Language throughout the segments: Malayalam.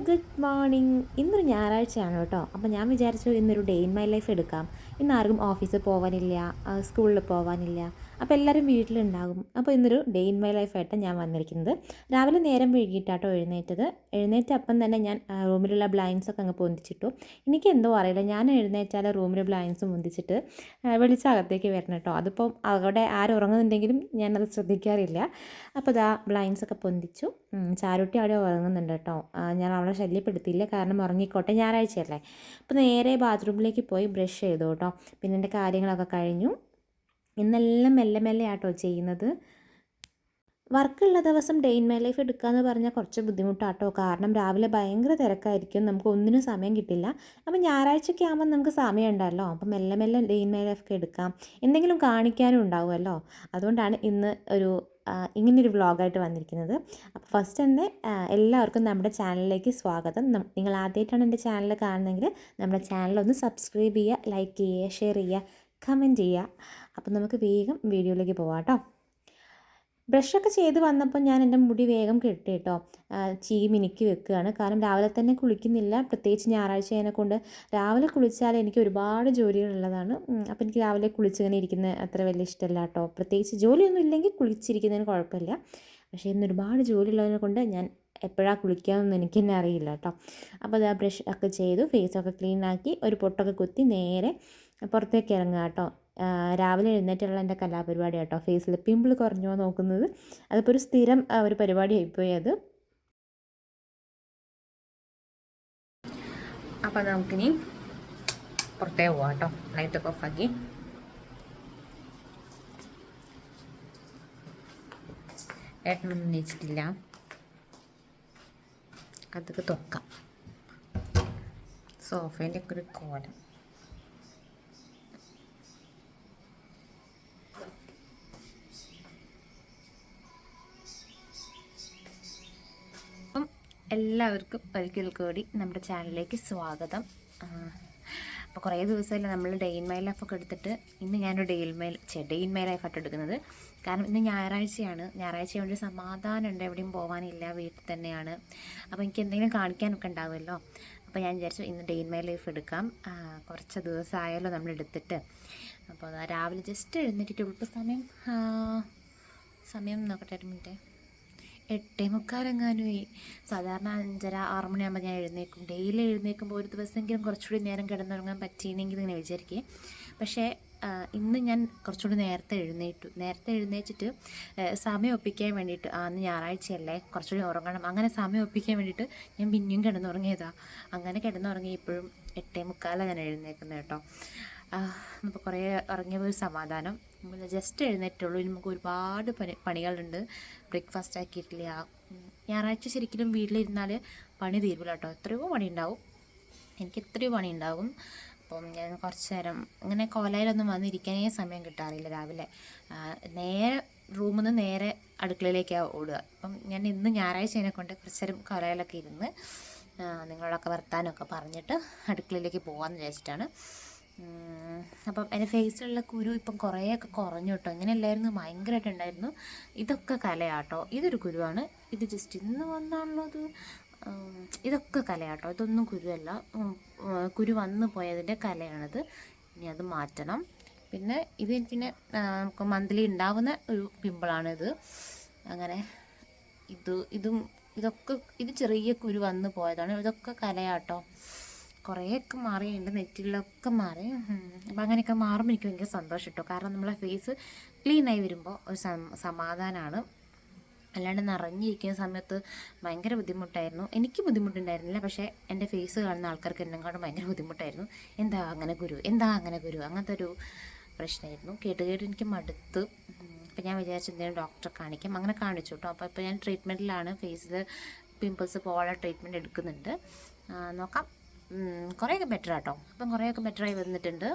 Good morning. ഇന്നൊരു ഞായറാഴ്ചയാണ് കേട്ടോ. അപ്പോൾ ഞാൻ വിചാരിച്ചു ഇന്നൊരു ഡേ ഇൻ മൈ ലൈഫ് എടുക്കാം. ഇന്ന് ആർക്കും ഓഫീസിൽ പോകാനില്ല, സ്കൂളിൽ പോകാനില്ല. അപ്പോൾ എല്ലാവരും വീട്ടിലുണ്ടാകും. അപ്പോൾ ഇന്നൊരു ഡേ ഇൻ മൈ ലൈഫായിട്ട് ഞാൻ വന്നിരിക്കുന്നത്. രാവിലെ നേരം വൈകിട്ടാട്ടോ എഴുന്നേറ്റത്. എഴുന്നേറ്റ അപ്പം തന്നെ ഞാൻ റൂമിലുള്ള ബ്ലൈൻഡ്സൊക്കെ അങ്ങ് പൊന്തിച്ചിട്ടു. എനിക്ക് എന്തോ അറിയില്ല, ഞാൻ എഴുന്നേറ്റാൽ റൂമിൽ ബ്ലൈൻഡ്സ് പൊന്തിച്ചിട്ട് വെളിച്ചം അകത്തേക്ക് വരണം കേട്ടോ. അതിപ്പം അവിടെ ആരും ഉറങ്ങുന്നുണ്ടെങ്കിലും ഞാനത് ശ്രദ്ധിക്കാറില്ല. അപ്പോൾ ഇതാ ബ്ലൈൻഡ്സൊക്കെ പൊന്തിച്ചു. ചാരുട്ടി അവിടെ ഉറങ്ങുന്നുണ്ട് കേട്ടോ. ഞാൻ അവളെ ശല്യപ്പെടുത്തിയില്ല, കാരണം ഉറങ്ങിക്കോട്ടെ, ഞായറാഴ്ചയല്ലേ. അപ്പോൾ നേരെ ബാത്റൂമിലേക്ക് പോയി ബ്രഷ് ചെയ്തു കേട്ടോ. പിന്നെ എൻ്റെ കാര്യങ്ങളൊക്കെ കഴിഞ്ഞു. ഇന്നെല്ലാം മെല്ലെ മെല്ലെ ആട്ടോ ചെയ്യുന്നത്. വർക്കുള്ള ദിവസം ഡേ ഇൻ മൈ ലൈഫ് എടുക്കുക എന്ന് പറഞ്ഞാൽ കുറച്ച് ബുദ്ധിമുട്ടാട്ടോ. കാരണം രാവിലെ ഭയങ്കര തിരക്കായിരിക്കും, നമുക്ക് ഒന്നിനും സമയം കിട്ടില്ല. അപ്പം ഞായറാഴ്ചയൊക്കെ ആകുമ്പോൾ നമുക്ക് സമയം ഉണ്ടല്ലോ. അപ്പം മെല്ലെ മെല്ലെ ഡേ ഇൻ മൈ ലൈഫ് എടുക്കാം, എന്തെങ്കിലും കാണിക്കാനും ഉണ്ടാവുമല്ലോ. അതുകൊണ്ടാണ് ഇന്ന് ഇങ്ങനൊരു വ്ളോഗായിട്ട് വന്നിരിക്കുന്നത്. അപ്പോൾ ഫസ്റ്റ് തന്നെ എല്ലാവർക്കും നമ്മുടെ ചാനലിലേക്ക് സ്വാഗതം. നിങ്ങൾ ആദ്യമായിട്ടാണ് എൻ്റെ ചാനൽ കാണുന്നതെങ്കിൽ നമ്മുടെ ചാനലൊന്ന് സബ്സ്ക്രൈബ് ചെയ്യുക, ലൈക്ക് ചെയ്യുക, ഷെയർ ചെയ്യുക, കമൻറ്റ് ചെയ്യുക. അപ്പം നമുക്ക് വേഗം വീഡിയോയിലേക്ക് പോവാം കേട്ടോ. ബ്രഷൊക്കെ ചെയ്ത് വന്നപ്പോൾ ഞാൻ എൻ്റെ മുടി വേഗം കെട്ടി കേട്ടോ. ചീകി മിനുക്കി വെക്കുകയാണ്, കാരണം രാവിലെ തന്നെ കുളിക്കുന്നില്ല. പ്രത്യേകിച്ച് ഞായറാഴ്ച കൊണ്ട് രാവിലെ കുളിച്ചാൽ എനിക്ക് ഒരുപാട് ജോലികളുള്ളതാണ്. അപ്പോൾ എനിക്ക് രാവിലെ കുളിച്ചിങ്ങനെ ഇരിക്കുന്നത് അത്ര വലിയ ഇഷ്ടമല്ല കേട്ടോ. പ്രത്യേകിച്ച് ജോലിയൊന്നും ഇല്ലെങ്കിൽ കുളിച്ചിരിക്കുന്നതിന് കുഴപ്പമില്ല. പക്ഷേ ഇന്ന് ഒരുപാട് ജോലിയുള്ളതിനെ കൊണ്ട് ഞാൻ എപ്പോഴാണ് കുളിക്കാമെന്ന് എനിക്ക് തന്നെ അറിയില്ല കേട്ടോ. അപ്പോൾ അത് ബ്രഷ് ഒക്കെ ചെയ്തു, ഫേസൊക്കെ ക്ലീൻ ആക്കി, ഒരു പൊട്ടൊക്കെ കുത്തി നേരെ പുറത്തേക്ക് ഇറങ്ങുക കേട്ടോ. രാവിലെ എഴുന്നേറ്റുള്ള എൻ്റെ കലാപരിപാടി കേട്ടോ. ഫേസിൽ പിമ്പിൾ കുറഞ്ഞോ നോക്കുന്നത്, അതിപ്പോൾ ഒരു സ്ഥിരം ഒരു പരിപാടി ആയിപ്പോയി അത്. അപ്പോൾ നമുക്കിനി പുറത്തേ പോവാം കേട്ടോ. ലൈറ്റൊക്കെ ഓഫാക്കി. ഏട്ടനൊന്നും നീച്ചിട്ടില്ല, അതൊക്കെ തുറക്കാം. സോഫേൻ്റെ ഒക്കെ ഒരു കോലം. എല്ലാവർക്കും ഒരിക്കൽ കൂടി നമ്മുടെ ചാനലിലേക്ക് സ്വാഗതം. അപ്പോൾ കുറേ ദിവസമല്ല നമ്മൾ ഡേ ഇൻ മൈ ലൈഫൊക്കെ എടുത്തിട്ട്, ഇന്ന് ഞാനൊരു ഡേ ഇൻ മൈ ലൈഫായിട്ട് എടുക്കുന്നത്. കാരണം ഇന്ന് ഞായറാഴ്ചയാണ്. ഞായറാഴ്ച കൊണ്ട് സമാധാനമുണ്ട്, എവിടെയും പോകാനില്ല, വീട്ടിൽ തന്നെയാണ്. അപ്പോൾ എനിക്ക് എന്തെങ്കിലും കാണിക്കാനൊക്കെ ഉണ്ടാവുമല്ലോ. അപ്പോൾ ഞാൻ വിചാരിച്ചു ഇന്ന് ഡേ ഇൻ മൈ ലൈഫ് എടുക്കാം. കുറച്ച് ദിവസമായാലോ നമ്മൾ എടുത്തിട്ട്. അപ്പോൾ രാവിലെ ജസ്റ്റ് എഴുന്നേറ്റിട്ടുള്ളൂ. ഇപ്പോൾ സമയം നോക്കട്ടെ, 1 മിനിറ്റ്, 8:45 സാധാരണ 5:30, 6 മണിയാകുമ്പോൾ ഞാൻ എഴുന്നേക്കും. ഡെയിലി എഴുന്നേൽക്കുമ്പോൾ ഒരു ദിവസമെങ്കിലും കുറച്ചുകൂടി നേരം കിടന്നുറങ്ങാൻ പറ്റിയെങ്കിൽ ഇങ്ങനെ വിചാരിക്കുക. പക്ഷേ ഇന്ന് ഞാൻ കുറച്ചുകൂടി നേരത്തെ എഴുന്നേറ്റിട്ട് സമയം ഒപ്പിക്കാൻ വേണ്ടിയിട്ട്, അന്ന് ഞായറാഴ്ചയല്ലേ, കുറച്ചുകൂടി ഉറങ്ങണം, അങ്ങനെ സമയം ഒപ്പിക്കാൻ വേണ്ടിയിട്ട് ഞാൻ പിന്നെയും കിടന്നുറങ്ങിയതാണ്. അങ്ങനെ കിടന്നുറങ്ങി ഇപ്പോഴും 8:45 ഞാൻ എഴുന്നേക്കുന്നത് കേട്ടോ. അപ്പോൾ കുറേ ഉറങ്ങിയപ്പോൾ ഒരു സമാധാനം. നമ്മൾ ജസ്റ്റ് എഴുന്നേറ്റുള്ളൂ. ഇനി നമുക്ക് ഒരുപാട് പണികളുണ്ട്. ബ്രേക്ക്ഫാസ്റ്റ് ആക്കിയിട്ടില്ല. ഞായറാഴ്ച ശരിക്കും വീട്ടിലിരുന്നാൽ പണി തീരില്ല കേട്ടോ. എത്രയോ പണി ഉണ്ടാവും, എനിക്ക് എത്രയോ പണി ഉണ്ടാകും. അപ്പം ഞാൻ കുറച്ച് നേരം ഇങ്ങനെ കോലയിലൊന്നും വന്നിരിക്കാനേ സമയം കിട്ടാറില്ല. രാവിലെ നേരെ റൂമിൽ നിന്ന് നേരെ അടുക്കളയിലേക്കാണ് ഓടുക. അപ്പം ഞാൻ ഇന്ന് ഞായറാഴ്ച കൊണ്ട് കുറച്ച് നേരം കോലയിലൊക്കെ ഇരുന്ന് നിങ്ങളോടൊക്കെ വർത്താനമൊക്കെ പറഞ്ഞിട്ട് അടുക്കളയിലേക്ക് പോകാമെന്ന് വിചാരിച്ചിട്ടാണ്. അപ്പം എൻ്റെ ഫേസിലുള്ള കുരു ഇപ്പം കുറേയൊക്കെ കുറഞ്ഞു കേട്ടോ. ഇങ്ങനെയല്ലായിരുന്നു, ഭയങ്കരമായിട്ടുണ്ടായിരുന്നു. ഇതൊക്കെ കലയാട്ടോ. ഇതൊരു കുരുവാണ്, ഇത് ജസ്റ്റ് ഇന്ന് വന്നാണുള്ളത്. ഇതൊക്കെ കലയാട്ടോ, ഇതൊന്നും കുരുവല്ല. കുരു വന്നു പോയതിൻ്റെ കലയാണിത്. ഇനി അത് മാറ്റണം. പിന്നെ ഇത് പിന്നെ നമുക്ക് മന്ത്ലി ഉണ്ടാവുന്ന ഒരു പിമ്പിളാണിത്. അങ്ങനെ ഇത് ചെറിയ കുരു വന്നു പോയതാണ്. ഇതൊക്കെ കലയാട്ടോ. കുറേയൊക്കെ മാറിയുണ്ട്, നെറ്റിലൊക്കെ മാറി. അപ്പം അങ്ങനെയൊക്കെ മാറുമ്പോൾ എനിക്ക് ഭയങ്കര സന്തോഷം കേട്ടോ. കാരണം നമ്മളെ ഫേസ് ക്ലീനായി വരുമ്പോൾ ഒരു സമാധാനമാണ്. അല്ലാണ്ട് നിറഞ്ഞിരിക്കുന്ന സമയത്ത് ഭയങ്കര ബുദ്ധിമുട്ടായിരുന്നു. എനിക്ക് ബുദ്ധിമുട്ടുണ്ടായിരുന്നില്ല, പക്ഷേ എൻ്റെ ഫേസ് കാണുന്ന ആൾക്കാർക്ക് എന്നെക്കാളും ഭയങ്കര ബുദ്ധിമുട്ടായിരുന്നു. എന്താ അങ്ങനെ കുരു അങ്ങനത്തെ ഒരു പ്രശ്നമായിരുന്നു. കേട്ട് എനിക്ക് മടുത്ത്. അപ്പോൾ ഞാൻ വിചാരിച്ചു എന്തെങ്കിലും ഡോക്ടറെ കാണിക്കാം. അങ്ങനെ കാണിച്ചു കേട്ടോ. അപ്പോൾ ഞാൻ ട്രീറ്റ്മെൻറ്റിലാണ്. ഫേസിൽ പിമ്പിൾസ് പോകാനുള്ള ട്രീറ്റ്മെൻറ്റ് എടുക്കുന്നുണ്ട്. നോക്കാം, കുറേയൊക്കെ ബെറ്റർ ആട്ടോ. അപ്പം കുറേയൊക്കെ ബെറ്ററായി വന്നിട്ടുണ്ട്.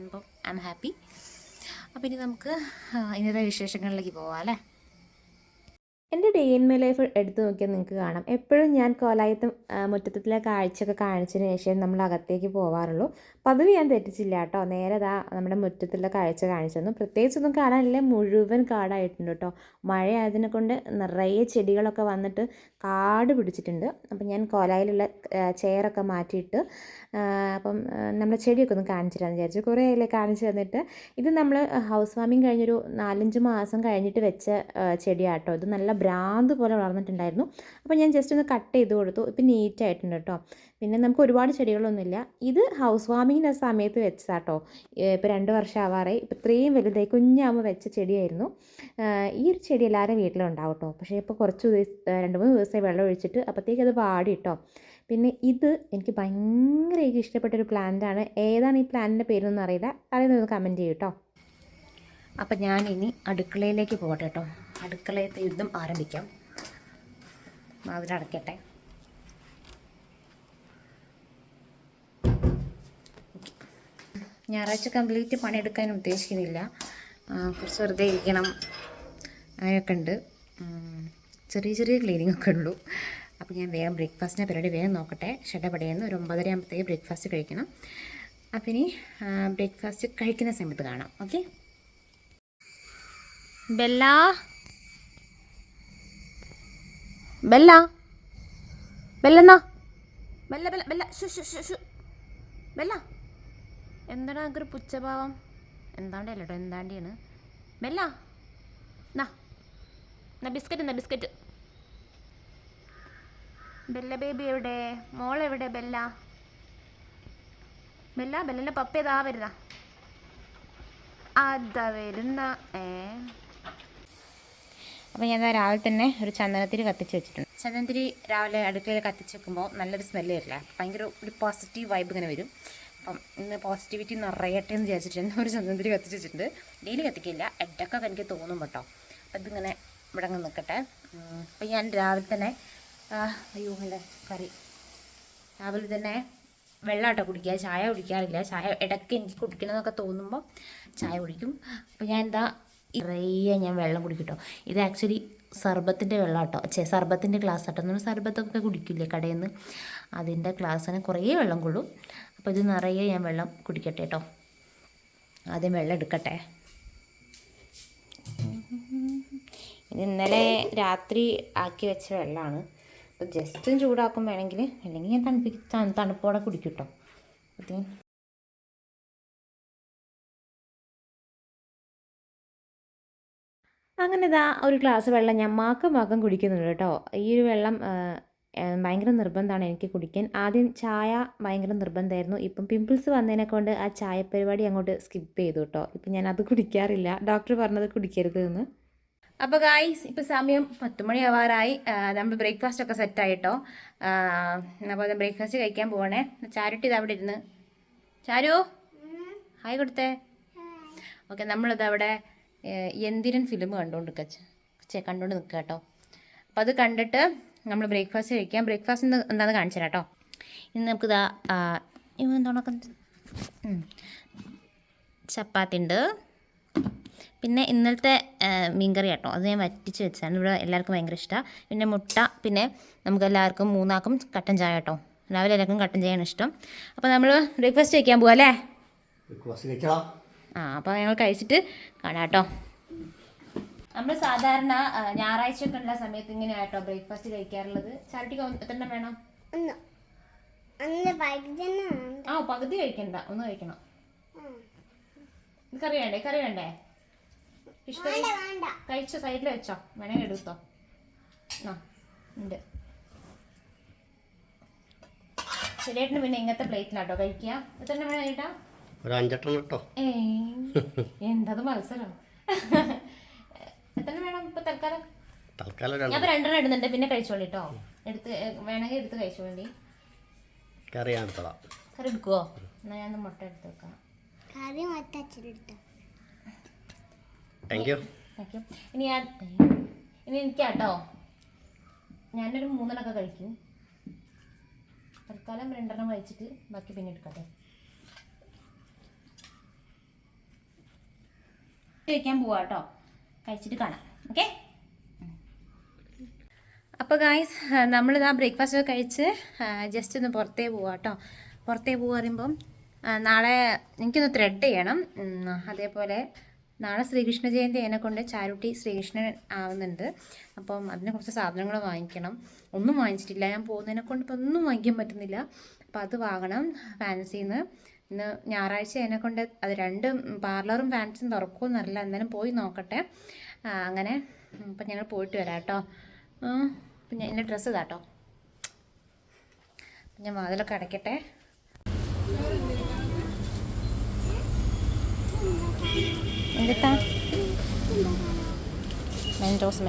അപ്പം ഐ ആം ഹാപ്പി. അപ്പോൾ ഇനി നമുക്ക് ഇന്നത്തെ വിശേഷങ്ങളിലേക്ക് പോവാം അല്ലേ. എൻ്റെ ഡേ ഇൻ മൈ ലൈഫ് എടുത്തു നോക്കിയാൽ നിങ്ങൾക്ക് കാണാം, എപ്പോഴും ഞാൻ കോലായത്തും മുറ്റത്തിലെ കാഴ്ചയൊക്കെ കാണിച്ചതിന് ശേഷം നമ്മൾ അകത്തേക്ക് പോവാറുള്ളൂ. പതിവ് ഞാൻ തെറ്റിച്ചില്ല കേട്ടോ, നേരെ നമ്മുടെ മുറ്റത്തുള്ള കാഴ്ച കാണിച്ചു തന്നു. പ്രത്യേകിച്ചൊന്നും കാണാനില്ല, മുഴുവൻ കാടായിട്ടുണ്ട് കേട്ടോ. മഴയായതിനെ കൊണ്ട് നിറയെ ചെടികളൊക്കെ വന്നിട്ട് കാട് പിടിച്ചിട്ടുണ്ട്. അപ്പം ഞാൻ കോലായിലുള്ള ചെയറൊക്കെ മാറ്റിയിട്ട് അപ്പം നമ്മുടെ ചെടിയൊക്കെ ഒന്ന് കാണിച്ചു തരാമെന്ന് വിചാരിച്ചു. കുറേ ആയില്ലേ കാണിച്ചു തന്നിട്ട്. ഇത് നമ്മൾ ഹൗസ് വാമിങ് കഴിഞ്ഞൊരു 4-5 മാസം കഴിഞ്ഞിട്ട് വെച്ച ചെടിയാട്ടോ. ഇത് നല്ല ഭ്രാന്ത് പോലെ വളർന്നിട്ടുണ്ടായിരുന്നു. അപ്പോൾ ഞാൻ ജസ്റ്റ് ഒന്ന് കട്ട് ചെയ്ത് കൊടുത്തു. ഇപ്പം നീറ്റായിട്ടുണ്ട് കേട്ടോ. പിന്നെ നമുക്ക് ഒരുപാട് ചെടികളൊന്നുമില്ല. ഇത് ഹൗസ് വാമിങ്ങിൻ്റെ സമയത്ത് വെച്ചതാട്ടോ. ഇപ്പോൾ 2 വർഷം ആവാറായി. ഇപ്പോൾ ഇത്രയും വലുതായി കുഞ്ഞാകുമ്പോൾ വെച്ച ചെടിയായിരുന്നു. ഈ ഒരു ചെടി എല്ലാവരും വീട്ടിലുണ്ടാവും കേട്ടോ. പക്ഷേ ഇപ്പോൾ കുറച്ച് 2-3 ദിവസമായി വെള്ളം ഒഴിച്ചിട്ട് അപ്പോഴത്തേക്ക് അത് വാടി കേട്ടോ. പിന്നെ ഇത് എനിക്ക് ഭയങ്കരമായിട്ട് ഇഷ്ടപ്പെട്ടൊരു പ്ലാന്റാണ്. ഏതാണ് ഈ പ്ലാന്റിൻ്റെ പേരൊന്നും അറിയില്ല, അറിയുന്നതൊന്ന് കമൻറ്റ് ചെയ്യൂ കേട്ടോ. അപ്പം ഞാനിനി അടുക്കളയിലേക്ക് പോകട്ടെ കേട്ടോ. അടുക്കളയത്തെ യുദ്ധം ആരംഭിക്കാം. അതിലടക്കട്ടെ. ഞായറാഴ്ച കംപ്ലീറ്റ് പണിയെടുക്കാൻ ഉദ്ദേശിക്കുന്നില്ല, കുറച്ച് വെറുതെ ഇരിക്കണം, അങ്ങനെയൊക്കെ ഉണ്ട്. ചെറിയ ചെറിയ ക്ലീനിങ് ഒക്കെ ഉള്ളൂ. അപ്പോൾ ഞാൻ വേഗം ബ്രേക്ക്ഫാസ്റ്റിൻ്റെ പരിപാടി വേഗം നോക്കട്ടെ. ഷട്ടപ്പടയെന്ന് ഒരു 9:30 ആകുമ്പോഴത്തേക്ക് ബ്രേക്ക്ഫാസ്റ്റ് കഴിക്കണം. അപ്പം ഇനി ബ്രേക്ക്ഫാസ്റ്റ് കഴിക്കുന്ന സമയത്ത് കാണാം. ഓക്കെ. ബെല്ല ബെല്ല ബെല്ലെന്നാ ബെല്ല ബെല്ല ബെല്ല ഷു ഷു ഷു ഷു ബെല്ല. എന്താണ് നമുക്കൊരു പുച്ഛഭാവം? എന്താണ്ടേ അല്ലോ കേട്ടോ, എന്താണ്ടിയാണ്. ബെല്ല എന്നാ ബിസ്ക്കറ്റ്, എന്നാ ബിസ്ക്കറ്റ്. ബെല്ല ബേബി എവിടെ? മോളെവിടെ? ബെല്ല ബെല്ല ബെല്ലൻ്റെ പപ്പ ഏതാ വരുന്ന? അതാ വരുന്ന. അപ്പോൾ ഞാൻ രാവിലെ തന്നെ ഒരു ചന്ദനത്തിരി കത്തിച്ച് വെച്ചിട്ടുണ്ട്. ചന്ദനത്തിരി രാവിലെ അടുക്കളയിൽ കത്തിച്ച് വെക്കുമ്പോൾ നല്ലൊരു സ്മെല്ല് വരില്ല, ഭയങ്കര ഒരു പോസിറ്റീവ് വൈബ് ഇങ്ങനെ വരും. അപ്പം ഇന്ന് പോസിറ്റിവിറ്റി നിറയട്ടെ എന്ന് വിചാരിച്ചിട്ടുണ്ട് ഒരു ചന്ദനത്തിരി കത്തിച്ച് വെച്ചിട്ടുണ്ട്. ഡെയിലി കത്തിക്കില്ല, ഇടയ്ക്കൊക്കെ എനിക്ക് തോന്നും കേട്ടോ. അപ്പം ഇതിങ്ങനെ ഇവിടെ അങ്ങ് നിൽക്കട്ടെ. അപ്പം ഞാൻ രാവിലെ തന്നെ അയ്യോ അല്ലേ കറി, രാവിലെ തന്നെ വെള്ളം കേട്ടോ കുടിക്കുക, ചായ കുടിക്കാറില്ല. ചായ ഇടയ്ക്ക് എനിക്ക് കുടിക്കണമെന്നൊക്കെ തോന്നുമ്പോൾ ചായ കുടിക്കും. അപ്പോൾ ഞാൻ നിറയെ ഞാൻ വെള്ളം കുടിക്കും കേട്ടോ. ഇത് ആക്ച്വലി സർബത്തിൻ്റെ വെള്ളം കേട്ടോ, സർബത്തിൻ്റെ ഗ്ലാസ് കേട്ടോ. നമ്മൾ സർബത്തൊക്കെ കുടിക്കില്ലേ കടയിൽ നിന്ന്, അതിൻ്റെ ഗ്ലാസ്സിന് കുറേ വെള്ളം കൊള്ളും. അപ്പോൾ ഇത് നിറയെ ഞാൻ വെള്ളം കുടിക്കട്ടെ കേട്ടോ. ആദ്യം വെള്ളം എടുക്കട്ടെ. ഇത് ഇന്നലെ രാത്രി ആക്കി വെച്ച വെള്ളമാണ്. അപ്പോൾ ജസ്റ്റും ചൂടാക്കും വേണമെങ്കിൽ, അല്ലെങ്കിൽ ഞാൻ തണുപ്പോടെ കുടിക്കും കേട്ടോ. അത് അങ്ങനെ ഇതാ ഒരു ഗ്ലാസ് വെള്ളം ഞാൻ മാക്കം കുടിക്കുന്നുണ്ട് കേട്ടോ. ഈ ഒരു വെള്ളം ഭയങ്കര നിർബന്ധമാണ് എനിക്ക് കുടിക്കാൻ. ആദ്യം ചായ ഭയങ്കര നിർബന്ധമായിരുന്നു. ഇപ്പം പിമ്പിൾസ് വന്നതിനെ കൊണ്ട് ആ ചായ പരിപാടി അങ്ങോട്ട് സ്കിപ്പ് ചെയ്തു കേട്ടോ. ഇപ്പം ഞാൻ അത് കുടിക്കാറില്ല, ഡോക്ടർ പറഞ്ഞത് കുടിക്കരുത് എന്ന്. അപ്പോൾ ഗായ്സ് ഇപ്പോൾ സമയം 10 മണി ആവാറായി. നമ്മൾ ബ്രേക്ക്ഫാസ്റ്റ് ഒക്കെ സെറ്റായിട്ടോ. അപ്പോൾ ബ്രേക്ക്ഫാസ്റ്റ് കഴിക്കാൻ പോകണേ. ചാരുട്ടി ഇത് അവിടെ ഇരുന്ന്. ചാരു ഹായ് കൊടുത്തേ. ഓക്കെ, നമ്മളിത് അവിടെ യന്തിരൻ ഫിലിം കണ്ടുകൊണ്ട് നിൽക്കുക കേട്ടോ. അപ്പോൾ അത് കണ്ടിട്ട് നമ്മൾ ബ്രേക്ക്ഫാസ്റ്റ് കഴിക്കാം. ബ്രേക്ക്ഫാസ്റ്റ് എന്താണെന്ന് കാണിച്ചു തരാം കേട്ടോ. ഇന്ന് നമുക്കിതാ എന്താണ് ചപ്പാത്തി ഉണ്ട്, പിന്നെ ഇന്നലത്തെ മീൻകറി കേട്ടോ, അത് ഞാൻ വറ്റിച്ച് വെച്ചാണ്. ഇവിടെ എല്ലാവർക്കും ഭയങ്കര ഇഷ്ടമാണ്. പിന്നെ മുട്ട, പിന്നെ നമുക്ക് എല്ലാവർക്കും 3 കട്ടൻ ചായ കേട്ടോ. രാവിലെ എല്ലാവർക്കും കട്ടൻ ചായയാണ് ഇഷ്ടം. അപ്പോൾ നമ്മൾ ബ്രേക്ക്ഫാസ്റ്റ് കഴിക്കാൻ പോവാം അല്ലേ? അപ്പോൾ ഞങ്ങൾ കഴിച്ചിട്ട് കാണാം കേട്ടോ. നമ്മൾ സാധാരണ ഞായറാഴ്ചയൊക്കെ ഉള്ള സമയത്ത് ഇങ്ങനെയാണ് കേട്ടോ ബ്രേക്ക്ഫാസ്റ്റ് കഴിക്കാറുള്ളത്. ചാരിറ്റിക്ക് എത്ര വേണം? പകുതി കഴിക്കണ്ട, ഒന്ന് കഴിക്കണം. കറി വേണ്ടേ? കറി വേണ്ടേ? ഇഷ്ടം കഴിച്ചോ, സൈഡിൽ വെച്ചോ, വേണമെങ്കിൽ എടുത്തോ. ഉണ്ട്. ശരിയായിട്ടുണ്ട്. പിന്നെ ഇങ്ങനത്തെ പ്ലേറ്റിലാട്ടോ കഴിക്കുക. എത്ര വേണം ചേട്ടാ? ഒരു 5 കേട്ടോ. എന്തത് മത്സരം. എത്ര വേണം ഇപ്പൊ തൽക്കാലം? ഞാൻ 2 ഇടുന്നുണ്ട്, പിന്നെ കഴിച്ചോളി കേട്ടോ. എടുത്ത് വേണമെങ്കിൽ എടുത്ത് കഴിച്ചോളി. കറി എടുക്കുവോ? എന്നാ ഞാൻ മുട്ട എടുത്ത് വെക്കാം. ഇനി എനിക്കാട്ടോ, ഞാനൊരു 3 കഴിക്കും. തൽക്കാലം 2 കഴിച്ചിട്ട് ബാക്കി പിന്നെ എടുക്കട്ടെ. കഴിക്കാൻ പോവാ കേട്ടോ, കഴിച്ചിട്ട് കാണാം. ഓക്കെ. അപ്പോൾ ഗായ്സ് നമ്മളിതാ ബ്രേക്ക്ഫാസ്റ്റ് ഒക്കെ കഴിച്ച് ജസ്റ്റ് ഒന്ന് പുറത്തേ പോവാം കേട്ടോ. പുറത്തേ പോകുക പറയുമ്പം നാളെ എനിക്കൊന്ന് ത്രെഡ് ചെയ്യണം. അതേപോലെ നാളെ ശ്രീകൃഷ്ണ ജയന്തി അതിനെക്കൊണ്ട് ചാരുട്ടി ശ്രീകൃഷ്ണൻ ആവുന്നുണ്ട്. അപ്പം അതിന് കുറച്ച് സാധനങ്ങൾ വാങ്ങിക്കണം. ഒന്നും വാങ്ങിച്ചിട്ടില്ല, ഞാൻ പോകുന്നതിനെ കൊണ്ട് ഇപ്പം ഒന്നും വാങ്ങിക്കാൻ പറ്റുന്നില്ല. അപ്പോൾ അത് വാങ്ങണം ഫാൻസിന്ന്. ഇന്ന് ഞായറാഴ്ച അതിനെക്കൊണ്ട് അത് രണ്ടും പാർലറും ഫാൻസിയും തുറക്കുമെന്നറിയില്ല, എന്തായാലും പോയി നോക്കട്ടെ. അങ്ങനെ അപ്പം ഞങ്ങൾ പോയിട്ട് വരാം കേട്ടോ. അപ്പം ഞാൻ എൻ്റെ ഡ്രസ്സ് ഇതാട്ടോ. ഞാൻ വാതിലൊക്കെ അടയ്ക്കട്ടെ. എന്താ മെൻഡോസ്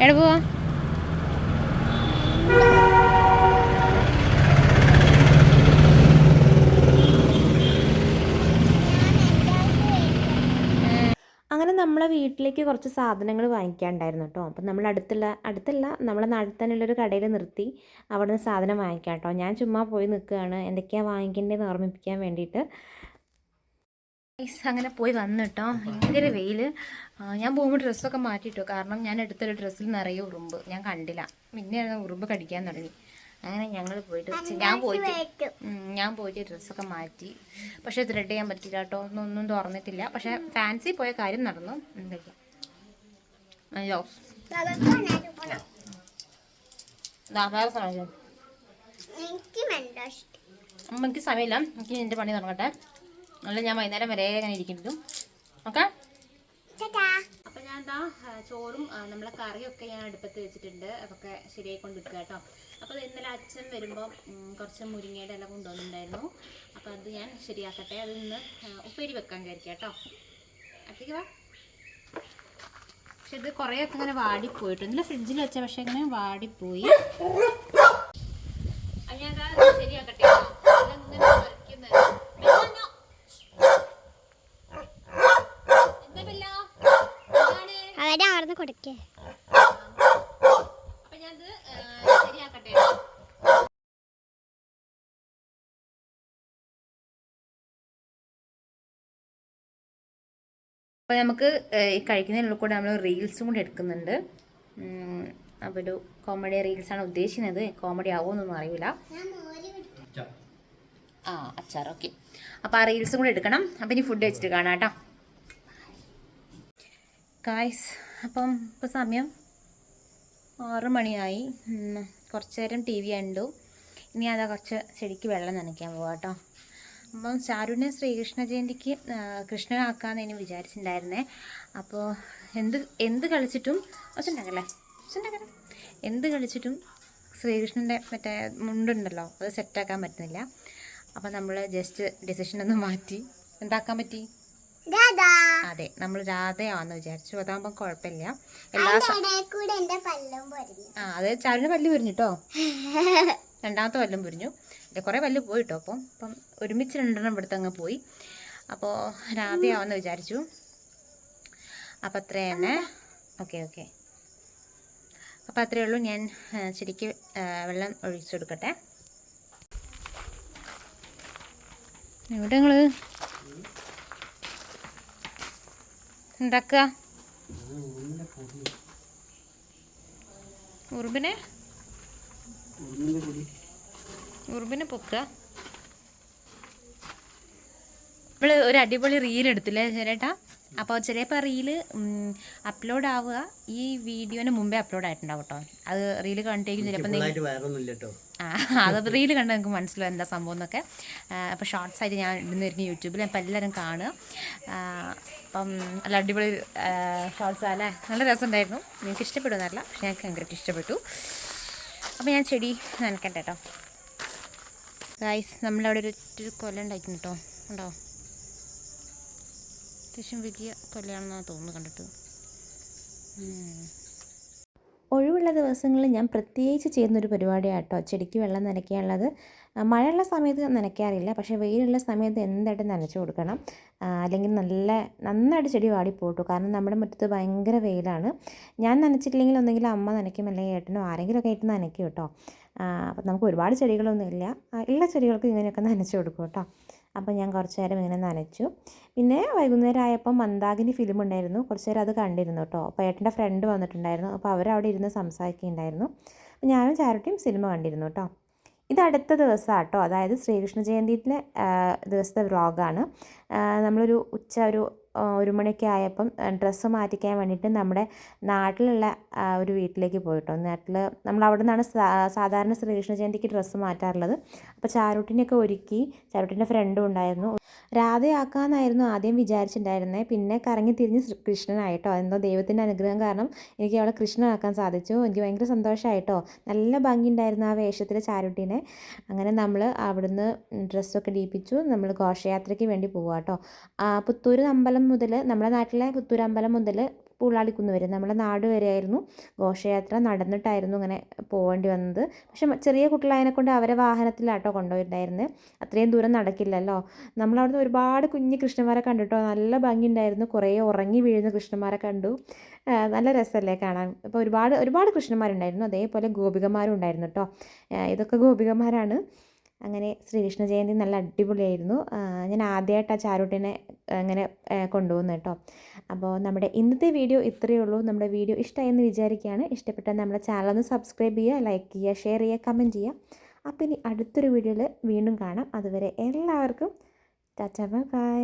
എവിടെ പോവാ? അങ്ങനെ നമ്മളെ വീട്ടിലേക്ക് കുറച്ച് സാധനങ്ങൾ വാങ്ങിക്കാനുണ്ടായിരുന്നു കേട്ടോ. അപ്പം നമ്മൾ അടുത്തല്ല നമ്മളെ നാട്ടിൽ തന്നെയുള്ളൊരു കടയിൽ നിർത്തി അവിടെ നിന്ന് സാധനം വാങ്ങിക്കാം കേട്ടോ. ഞാൻ ചുമ്മാ പോയി നിൽക്കുകയാണ് എന്തൊക്കെയാണ് വാങ്ങിക്കേണ്ടതെന്ന് ഓർമ്മിപ്പിക്കാൻ വേണ്ടിയിട്ട്. അങ്ങനെ പോയി വന്നു കേട്ടോ. ഭയങ്കര വെയിൽ. ഞാൻ പോകുമ്പോൾ ഡ്രസ്സൊക്കെ മാറ്റിയിട്ടു, കാരണം ഞാൻ എടുത്തൊരു ഡ്രസ്സിൽ നിറയെ ഉറുമ്പ് ഞാൻ കണ്ടില്ല. പിന്നെ ഉറുമ്പ് കടിക്കാൻ തുടങ്ങി. അങ്ങനെ ഞങ്ങൾ പോയിട്ട് ഞാൻ പോയിട്ട് ഡ്രസ്സൊക്കെ മാറ്റി. പക്ഷേ ത്രെഡ് ചെയ്യാൻ പറ്റില്ല കേട്ടോ, ഒന്നും തുറന്നിട്ടില്ല. പക്ഷേ ഫാൻസി പോയ കാര്യം നടന്നു. എന്തൊക്കെയാ എനിക്ക് സമയമില്ല, എനിക്ക് എൻ്റെ പണി തുടങ്ങട്ടെ. അല്ല ഞാൻ വൈകുന്നേരം വരെ അങ്ങനെ ഇരിക്കുന്നു. ഓക്കെ, അപ്പം ഞാൻ എന്താ ചോറും നമ്മളെ കറിയൊക്കെ ഞാൻ അടുപ്പത്ത് വെച്ചിട്ടുണ്ട്. അതൊക്കെ ശരിയായി കൊണ്ട് വെക്കുക കേട്ടോ. അപ്പോൾ ഇന്നലെ അച്ഛൻ വരുമ്പോൾ കുറച്ച് മുരിങ്ങയുടെ ഇല കൊണ്ടുവന്നിട്ടുണ്ടായിരുന്നു. അപ്പോൾ അത് ഞാൻ ശരിയാക്കട്ടെ. അത് ഇന്ന് ഉപ്പേരി വെക്കാൻ വിചാരിക്കാം കേട്ടോ. അത്തേക്ക് വാ. പക്ഷെ ഇത് കുറേയൊക്കെ ഇങ്ങനെ വാടിപ്പോയിട്ട് ഇന്നലെ ഫ്രിഡ്ജിൽ വെച്ച, പക്ഷെ ഇങ്ങനെ വാടിപ്പോയി. അത് ഞാൻ ശരിയാക്കട്ടെ. ഇങ്ങനെ അവരവിടുന്ന് കൊടുക്കേ. അപ്പൊ ഞാനത് ശരിയാക്കട്ടെ. അപ്പോൾ നമുക്ക് ഈ കഴിക്കുന്നതിനുള്ള കൂടെ നമ്മൾ റീൽസും കൂടി എടുക്കുന്നുണ്ട്. അപ്പോൾ ഒരു കോമഡി റീൽസാണ് ഉദ്ദേശിക്കുന്നത്. കോമഡി ആവുമെന്നൊന്നും അറിയില്ല. അച്ചാർ ഓക്കെ. അപ്പോൾ ആ റീൽസും കൂടി എടുക്കണം. അപ്പം ഇനി ഫുഡ് വെച്ചിട്ട് കാണാം കേട്ടോ ഗായ്സ്. അപ്പം ഇപ്പോൾ സമയം 6 മണിയായി. കുറച്ച് നേരം ടി വി കണ്ടു. ഇനി അതാ കുറച്ച് ചെടിക്ക് വെള്ളം നനയ്ക്കാൻ പോവാം കേട്ടോ. അപ്പം ചാരുവിനെ ശ്രീകൃഷ്ണ ജയന്തിക്ക് കൃഷ്ണനാക്കാമെന്ന് ഇനി വിചാരിച്ചിട്ടുണ്ടായിരുന്നേ. അപ്പോൾ എന്ത് കളിച്ചിട്ടും എന്ത് കളിച്ചിട്ടും ശ്രീകൃഷ്ണൻ്റെ മറ്റേ മുണ്ടുണ്ടല്ലോ അത് സെറ്റാക്കാൻ പറ്റുന്നില്ല. അപ്പം നമ്മൾ ജസ്റ്റ് ഡിസിഷനൊന്ന് മാറ്റി എന്താക്കാൻ പറ്റി? അതെ, നമ്മൾ രാധയാണെന്ന് വിചാരിച്ചു. അതാകുമ്പോൾ കുഴപ്പമില്ല. അതെ, ചാരുവിൻ്റെ പല്ല് പൊരിഞ്ഞു കേട്ടോ. രണ്ടാമത്തെ പല്ലും പൊരിഞ്ഞു. കുറേ പല്ല് പോയിട്ടോ. അപ്പം ഒരുമിച്ച് 2 ഇവിടുത്തെ അങ്ങ് പോയി. അപ്പോൾ രാധയാവെന്ന് വിചാരിച്ചു. അപ്പം അത്ര തന്നെ. ഓക്കെ. അപ്പം അത്രയേ ഉള്ളൂ. ഞാൻ ശരിക്ക് വെള്ളം ഒഴിച്ചു കൊടുക്കട്ടെ. എവിടെ നിങ്ങൾ എന്താക്കുക? ഉറുമ്പിനെ പൊക്കുക. നമ്മൾ ഒരു അടിപൊളി റീൽ എടുത്തില്ലേ ചേട്ടാ? അപ്പോൾ ചിലപ്പോൾ റീല് അപ്ലോഡ് ആവുക ഈ വീഡിയോന് മുമ്പേ അപ്ലോഡ് ആയിട്ടുണ്ടാവും കേട്ടോ. അത് റീല് കണ്ടിരിക്കും ചിലപ്പോൾ അത് റീല് കണ്ട് നിങ്ങൾക്ക് മനസ്സിലാവും എന്താ സംഭവം എന്നൊക്കെ. അപ്പോൾ ഷോർട്സ് ആയിട്ട് ഞാൻ ഇടുന്നതായിരിക്കും യൂട്യൂബിൽ. അപ്പോൾ എല്ലാവരും കാണുക. അപ്പം നല്ല അടിപൊളി ഷോർട്സ് അല്ലേ, നല്ല രസമുണ്ടായിരുന്നു. നിങ്ങൾക്ക് ഇഷ്ടപ്പെടുമെന്നല്ല, പക്ഷെ ഞങ്ങൾക്ക് ഭയങ്കരമായിട്ട് ഇഷ്ടപ്പെട്ടു. അപ്പോൾ ഞാൻ ചെടി നനക്കട്ടെ കേട്ടോ ഗായ്സ്. നമ്മളവിടെ ഒരു കൊല ഉണ്ടായിരുന്നു കേട്ടോ. ഉണ്ടോ? അത്യാവശ്യം വലിയ കൊല്ലയാണെന്നാണ് തോന്നുന്നു കണ്ടിട്ട്. ഒഴിവുള്ള മഴയുള്ള ദിവസങ്ങളിൽ ഞാൻ പ്രത്യേകിച്ച് ചെയ്യുന്നൊരു പരിപാടിയാണ് കേട്ടോ ചെടിക്ക് വെള്ളം നനയ്ക്കാനുള്ളത്. മഴയുള്ള സമയത്ത് നനയ്ക്കാറില്ല, പക്ഷേ വെയിലുള്ള സമയത്ത് എന്തായിട്ടും നനച്ച് കൊടുക്കണം. അല്ലെങ്കിൽ നന്നായിട്ട് ചെടി വാടിപ്പോട്ടു. കാരണം നമ്മുടെ മുറ്റത്ത് ഭയങ്കര വെയിലാണ്. ഞാൻ നനച്ചിട്ടില്ലെങ്കിൽ ഒന്നെങ്കിൽ അമ്മ നനയ്ക്കും, അല്ലെങ്കിൽ ഏട്ടനോ ആരെങ്കിലുമൊക്കെ ആയിട്ട് നനയ്ക്കും കേട്ടോ. അപ്പം നമുക്ക് ഒരുപാട് ചെടികളൊന്നും ഇല്ല, ഉള്ള ചെടികൾക്ക് ഇങ്ങനെയൊക്കെ നനച്ച് കൊടുക്കും കേട്ടോ. അപ്പോൾ ഞാൻ കുറച്ച് നേരം ഇങ്ങനെ നനച്ചു. പിന്നെ വൈകുന്നേരം ആയപ്പോൾ മന്ദാകിനി ഫിലിം ഉണ്ടായിരുന്നു, കുറച്ച് നേരം അത് കണ്ടിരുന്നു കേട്ടോ. അപ്പോൾ ഏട്ടൻ്റെ ഫ്രണ്ട് വന്നിട്ടുണ്ടായിരുന്നു, അപ്പോൾ അവരവിടെ ഇരുന്ന് സംസാരിക്കുന്നുണ്ടായിരുന്നു. അപ്പോൾ ഞാനും ചാരുട്ടിയും സിനിമ കണ്ടിരുന്നു കേട്ടോ. ഇത് അടുത്ത ദിവസമാണ് കേട്ടോ, അതായത് ശ്രീകൃഷ്ണ ജയന്തിയിലെ ദിവസത്തെ വ്ളോഗാണ്. നമ്മളൊരു ഒരു മണിയൊക്കെ ആയപ്പം ഡ്രസ്സ് മാറ്റിക്കാൻ വേണ്ടിയിട്ട് നമ്മുടെ നാട്ടിലുള്ള ഒരു വീട്ടിലേക്ക് പോയിട്ടോ. നാട്ടിൽ നമ്മൾ അവിടെ നിന്നാണ് സാധാരണ ശ്രീകൃഷ്ണ ജയന്തിക്ക് ഡ്രസ്സ് മാറ്റാറുള്ളത്. അപ്പോൾ ചാരുട്ടിനെയൊക്കെ ഒരുക്കി, ചാരുട്ടിൻ്റെ ഫ്രണ്ടും ഉണ്ടായിരുന്നു. രാധയാക്കാമെന്നായിരുന്നു ആദ്യം വിചാരിച്ചിട്ടുണ്ടായിരുന്നത്, പിന്നെ കറങ്ങി തിരിഞ്ഞ് കൃഷ്ണനായിട്ടോ. എന്തോ ദൈവത്തിൻ്റെ അനുഗ്രഹം കാരണം എനിക്ക് അവളെ കൃഷ്ണനാക്കാൻ സാധിച്ചു. എനിക്ക് ഭയങ്കര സന്തോഷമായിട്ടോ. നല്ല ഭംഗിയുണ്ടായിരുന്നു ആ വേഷത്തിൽ ചാരുട്ടീനെ. അങ്ങനെ നമ്മൾ അവിടുന്ന് ഡ്രസ്സൊക്കെ ഇടിയിപ്പിച്ചു. നമ്മൾ ഘോഷയാത്രയ്ക്ക് വേണ്ടി പോവുക കേട്ടോ. പുത്തൂർ അമ്പലം മുതൽ, നമ്മുടെ നാട്ടിലെ പുത്തൂർ അമ്പലം മുതൽ പൂളാടിക്കുന്ന് വരെ, നമ്മുടെ നാട് വരെയായിരുന്നു ഘോഷയാത്ര. നടന്നിട്ടായിരുന്നു ഇങ്ങനെ പോകേണ്ടി വന്നത്. പക്ഷെ ചെറിയ കുട്ടികളതിനെ കൊണ്ട് അവരെ വാഹനത്തിലാട്ടോ കൊണ്ടുപോയിട്ടുണ്ടായിരുന്നത്. അത്രയും ദൂരം നടക്കില്ലല്ലോ. നമ്മളവിടുന്ന് ഒരുപാട് കുഞ്ഞ് കൃഷ്ണന്മാരെ കണ്ടിട്ടോ. നല്ല ഭംഗിയുണ്ടായിരുന്നു. കുറേ ഉറങ്ങി വീഴുന്ന കൃഷ്ണന്മാരെ കണ്ടു. നല്ല രസമല്ലേ കാണാൻ. അപ്പോൾ ഒരുപാട് കൃഷ്ണന്മാരുണ്ടായിരുന്നു. അതേപോലെ ഗോപികമാരും ഉണ്ടായിരുന്നു കേട്ടോ. ഇതൊക്കെ ഗോപികമാരാണ്. അങ്ങനെ ശ്രീകൃഷ്ണ ജയന്തി നല്ല അടിപൊളിയായിരുന്നു. ഞാൻ ആദ്യമായിട്ടാണ് ചാരുട്ടിനെ അങ്ങനെ കൊണ്ടുപോകുന്നത് കേട്ടോ. അപ്പോൾ നമ്മുടെ ഇന്നത്തെ വീഡിയോ ഇത്രയേ ഉള്ളൂ. നമ്മുടെ വീഡിയോ ഇഷ്ടമായെന്ന് വിചാരിക്കുകയാണ്. ഇഷ്ടപ്പെട്ടാൽ നമ്മുടെ ചാനൽ ഒന്ന് സബ്സ്ക്രൈബ് ചെയ്യുക, ലൈക്ക് ചെയ്യുക, ഷെയർ ചെയ്യുക, കമൻറ്റ് ചെയ്യുക. അപ്പോൾ ഇനി അടുത്തൊരു വീഡിയോയിൽ വീണ്ടും കാണാം. അതുവരെ എല്ലാവർക്കും ടാറ്റാ, ബൈ ബൈ.